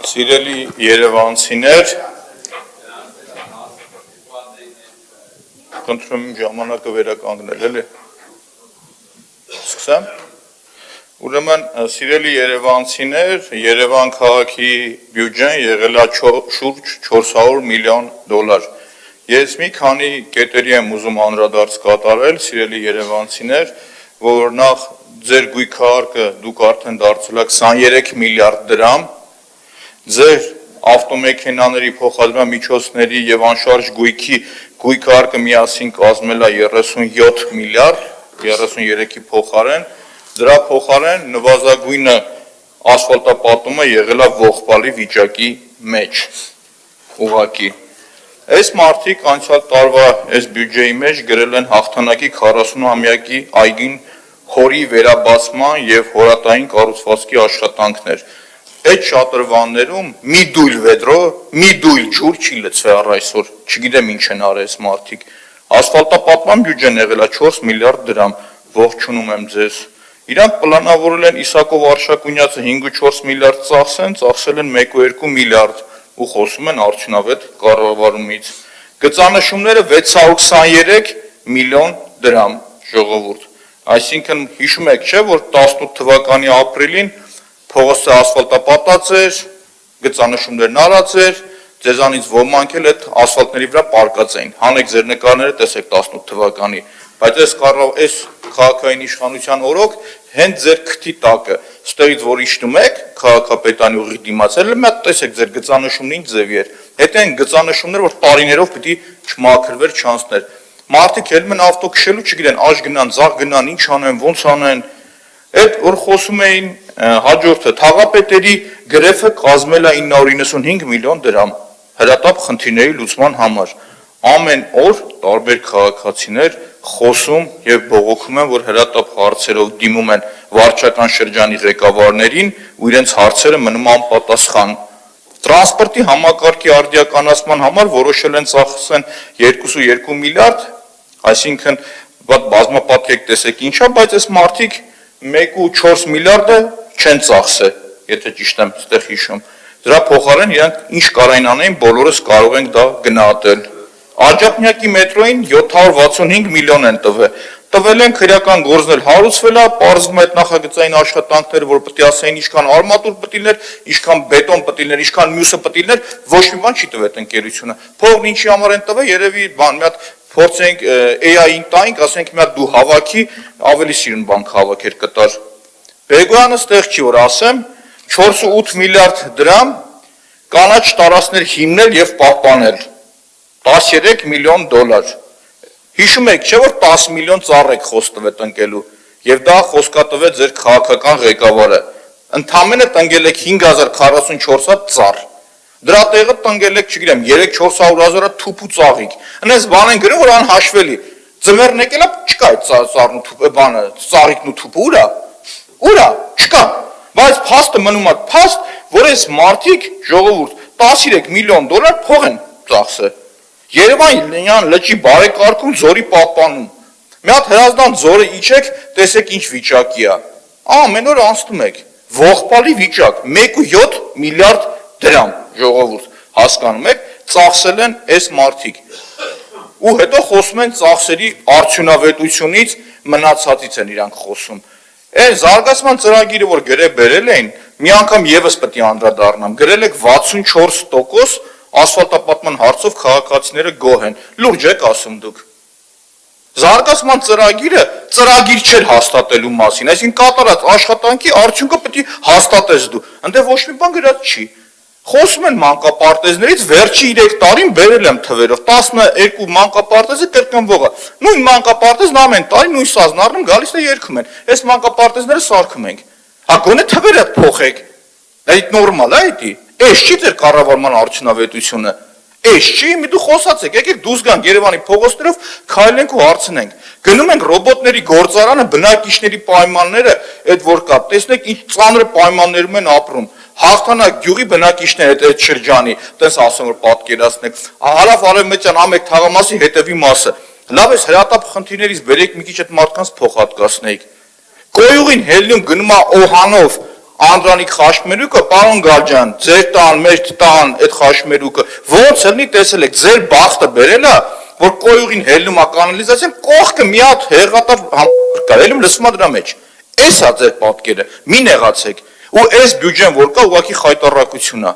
Սիրելի երևանցիներ, խնդրում եմ ժամանակը վերականգնել, էլի։ Սկսեմ։ Ուրեմն, սիրելի երևանցիներ, Երևան քաղաքի բյուջեն եղել է շուրջ 400 միլիոն դոլար։ Ես մի քանի կետերի եմ ուզում անդրադարձ կատարել, սիրելի երևանցիներ, որ նախ ձեր գույքահարկը դուք արդեն դարձել եք 23 միլիարդ դրամ, ձեր ավտոմեքենաների փոխադրման միջոցների եւ անշարժ գույքի գույքահարկը միասին կազմել է 37 միլիարդ, 33-ի փոխարեն, դրա փոխարեն նվազագույնը ասֆալտապատումը եղել է ողբալի վիճակի մեջ, ուղղակի։ Այս մարդիկ անցյալ տարվա այս բյուջեի մեջ գրել են հաղթանակի 40-ամյակի այգին հորի վերաբացման եւ հորատային կառուցվածքի աշխատանքներ։ Այդ շատրվաններում մի դույլ վեդրո, մի դույլ ջուր չի լցվել առ այսօր, չգիտեմ ինչ են արել այս մարդիկ։ Ասֆալտապատման բյուջեն եղել է 4 միլիարդ դրամ, ողջունում եմ ձեզ։ Իրանք պլանավորել են Իսակով Արշակունյացը 5.4 միլիարդ ծախսեն, ծախսել են 1.2 միլիարդ ու խոսում են արդյունավետ կառավարումից։ Գծանշումները 623 միլիոն դրամ, ժողովուրդ։ Այսինքն հիշում եք, չէ, որ 18 թվականի ապրիլին փողոցը ասֆալտապատած էր, գծանշումներն արած էր, ձեզանից ոմանք էլ այդ ասֆալտների վրա պարկած էին։ Հանեք ձեր նկարները, տեսեք 18 թվականի, բայց այս քաղաքային իշխանության օրոք հենց ձեր քթի տակը, ստեղից որ իջնում եք, քաղաքապետանի ուղի դիմաց, էլ մի հատ տեսեք ձեր գծանշումն ինչ ձևի էր։ Հետ են գծանշումներ, որ տարիներով պիտի չմաքրվեր, չանցներ։ Մարդիկ ելում են ավտո քշելու, չգիտեն, աշ գնան, ձախ գնան, ինչ անեն, ոնց անեն։ Այդ որ խոսում էին հաջորդը թաղապետերի գրեֆը կազմել է 995 միլիոն դրամ հրատապ խնդիրների լուծման համար։ Ամեն օր տարբեր քաղաքացիներ խոսում եւ բողոքում են, որ հրատապ հարցերով դիմում են վարչական շրջանի ղեկավարներին ու իրենց հարցերը մնում անպատասխան։ Տրանսպորտի համակարգի արդիականացման համար որոշել են ծախսեն 2.2 միլիարդ, այսինքն բազմապատկեք տեսեք ինչա, բայց այս մարդիկ 1.4 միլիարդը չեն ծախսել, եթե ճիշտ եմ ստեղ հիշում։ Դրա փոխարեն իրանք ինչ կարային անեն, բոլորս կարող ենք դա գնահատել։ Աջափնյակի մետրոյին 765 միլիոն են տվել են քրեական գործներ հարուցվել է, պարզվում է այդ նախագծային աշխատանքները, որ պետք է ասեն ինչքան արմատուր պետիլներ, ինչքան բետոն պետիլներ, ինչքան մյուսը պետիլներ, ոչ մի բան չի տվել այդ ընկերությունը։ Փողն ինչի համար են տվել, երևի բան, մի հատ փորձենք AI-ին տայինք, ասենք մի հատ դու հավաքի, ավելի սիրուն բան հավաքեր կտար։ Բեգոյանը ստեղ չի որ ասեմ, 4.8 միլիարդ դրամ կանաչ տարածքներ հիմնել եւ պահպանել, 13 միլիոն դոլար։ Հիշում եք, չէ՞ որ 10 միլիոն ծառ եք խոս տվեց ընկելու, եւ դա խոսքա տվեց ձեր քաղաքական ղեկավարը։ Ընդամենը տնկել եք 5044 հատ ծառ։ Դրա տեղը տնկել եք, չգիտեմ, 3-400 հատ թուփ ու ծաղիկ։ Այնպես բան են գրում, որ անհաշվելի։ Ձմեռն եկել է, չկա այդ ծառն ու թուփը, բանը, ծաղիկն ու թուփը, ուրա։ Ուրա, չկա։ Բայց փաստը մնում է փաստ, որ այս մարդիկ ժողովուրդ 13 միլիոն դոլար փող են ծախսել։ Երևան լճի բարեկարգում ձորի պահպանում։ Մի հատ Հրազդան ձորը իջեք, տեսեք ինչ վիճակի է։ Ամեն օր անցնում եք։ Ողբալի վիճակ, 1.7 միլիարդ դրամ, ժողովուրդ, հասկանում եք, ծախսել են այս մարդիկ։ Ու հետո խոսում են ծախսերի արդյունավետությունից, մնացածից են իրանք խոսում։ Այս զարգացման ծրագիրը, որ բերել էին, մի անգամ եւս պետք է անդրադառնամ, գրել եք 64% ասֆալտապատման հարցով քաղաքացիները գոհ են։ Լուրջ եք ասում դուք։ Զարգացման ծրագիրը ծրագիր չէր հաստատելու մասին, այսինքն կատարած աշխատանքի արդյունքը պետք է հաստատես դու։ Այնտեղ ոչ մի բան գրած չի։ Խոսում են մանկապարտեզներից վերջի 3 տարին բերել եմ թվերով 12 մանկապարտեզը կրկնվողը։ Նույն մանկապարտեզն ամեն տարի նույն սազն առնում գալիս է երգում են։ Այս մանկապարտեզները սարքում ենք։ Հա գոնե թվերը փոխեք։ Այդ նորմալ է դա։ Էս չի ձեր կառավարման արդյունավետությունը։ Էս չի, մի դու խոսած եք, եկեք դուրս գանք Երևանի փողոցներով, քայլենք ու հարցնենք։ Գնում ենք ռոբոտների գործարանը, բնակիչների պայմանները, այդ որ կա, տեսնեք ինչ ծանր պայմաններում են ապրում։ Հաղթանակ գյուղի բնակիչները այդ շրջանի, տես ասում որ պատկերացնեք, հարավ արևմտյան ամեկ թաղամասի հետևի մասը։ Լավ է հրատապ խնդիրներից բերեք մի քիչ այդ մարդկանց փոխհատկացնեիք։ Կոյուղին հելնում գնում է օհանով, Անդրանիկ խաշմերուկը, պարոն Գալջյան, ձեր տան, մեր տան այդ խաշմերուկը ոնց լինի տեսել եք, ձեր բախտը բերել է, որ կոյուղին հելնում է կանալիզացիան, կողքը մի հատ հեղատար կա, ելում լսում է դրա մեջ։ Էս է ձեր պատկերը, մի նեղացեք։ Ու այս բյուջեն որ կա, ուղղակի խայտառակություն է։